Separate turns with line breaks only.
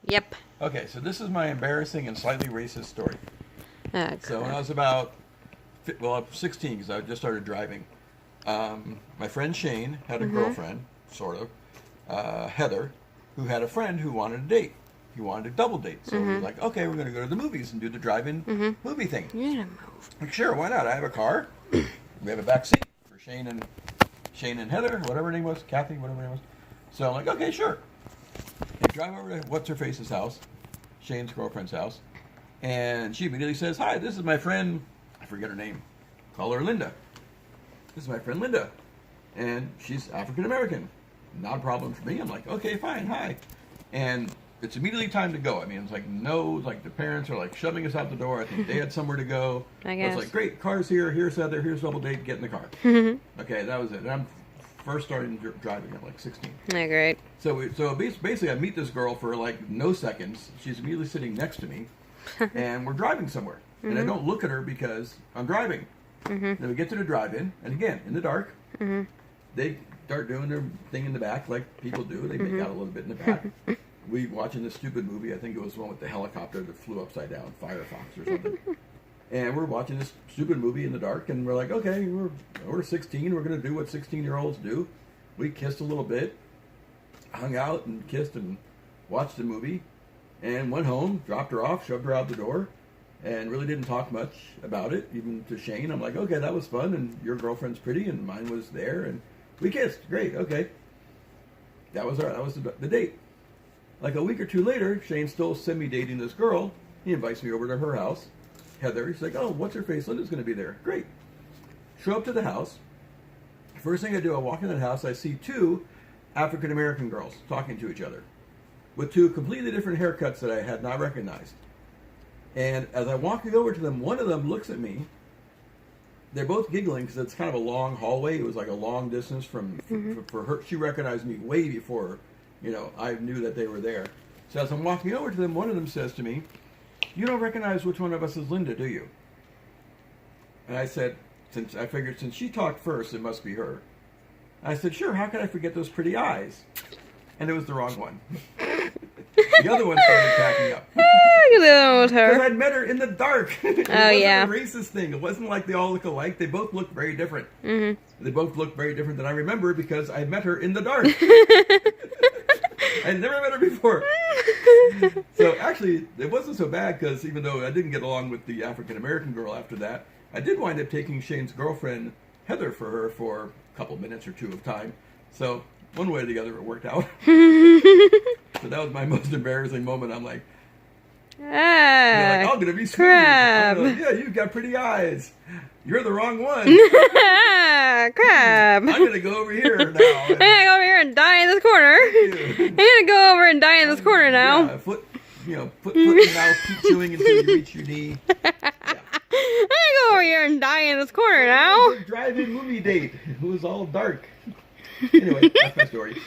Yep.
Okay, so this is my embarrassing and slightly racist story.
Oh,
So when I was about, I was 16 because I just started driving. My friend Shane had a girlfriend, sort of, Heather, who had a friend who wanted a date. He wanted a double date. So he was like, okay, we're going to go to the movies and do the drive-in movie thing.
You need to move.
Like, sure, why not? I have a car. We have a back seat for Shane and Heather, whatever her name was, Kathy, whatever her name was. So I'm like, okay, sure. They drive over to What's-Her-Face's house, Shane's girlfriend's house, and she immediately says, hi, this is my friend, I forget her name, call her Linda. This is my friend Linda, and she's African-American. Not a problem for me. I'm like, okay, fine, hi. And it's immediately time to go. I mean, it's like, no, it's like the parents are like shoving us out the door. I think they had somewhere to go.
I guess.
It's like, great, car's here, here's Heather, here's double date, get in the car. Okay, that was it. And I'm first starting driving at like 16.
Yeah, great.
So basically I meet this girl for like no seconds. She's immediately sitting next to me, and we're driving somewhere. And I don't look at her because I'm driving. Then we get to the drive-in, and again, in the dark, they start doing their thing in the back like people do. They make out a little bit in the back. We watching this stupid movie. I think it was one with the helicopter that flew upside down, Firefox or something. And we're watching this stupid movie in the dark, and we're like, okay, we're 16. We're going to do what 16-year-olds do. We kissed a little bit, hung out and kissed and watched the movie, and went home, dropped her off, shoved her out the door, and really didn't talk much about it, even to Shane. I'm like, okay, that was fun, and your girlfriend's pretty, and mine was there, and we kissed. Great, okay. That was the date. Like a week or two later, Shane's still semi-dating this girl. He invites me over to her house. Heather, he's like, oh, What's-Her-Face? Linda's going to be there. Great. Show up to the house. First thing I do, I walk in the house, I see two African-American girls talking to each other with two completely different haircuts that I had not recognized. And as I'm walking over to them, one of them looks at me. They're both giggling because it's kind of a long hallway. It was like a long distance from for her. She recognized me way before, I knew that they were there. So as I'm walking over to them, one of them says to me, you don't recognize which one of us is Linda, do you? And I said, since she talked first, it must be her. I said, sure, how could I forget those pretty eyes? And it was the wrong one. The other one started cracking up.
The other one was her.
Because I'd met her in the dark. It
yeah.
wasn't a racist thing. It wasn't like they all look alike. They both looked very different. They both looked very different than I remember because I met her in the dark. I'd never met her before. So actually, it wasn't so bad because even though I didn't get along with the African-American girl after that, I did wind up taking Shane's girlfriend, Heather, for her for a couple minutes or two of time. So one way or the other, it worked out. So that was my most embarrassing moment. I'm like, I'm going to be smooth.
Crap.
Yeah, you've got pretty eyes. You're the wrong one.
Crap.
I'm going to go over here now.
I'm going to go over here and die in this corner. I'm going to go over and die in this corner now.
Yeah, foot in your mouth, keep chewing until you reach your knee. Yeah.
I'm going to go over here and die in this corner now.
Drive-in movie date. It was all dark. Anyway, that's my story.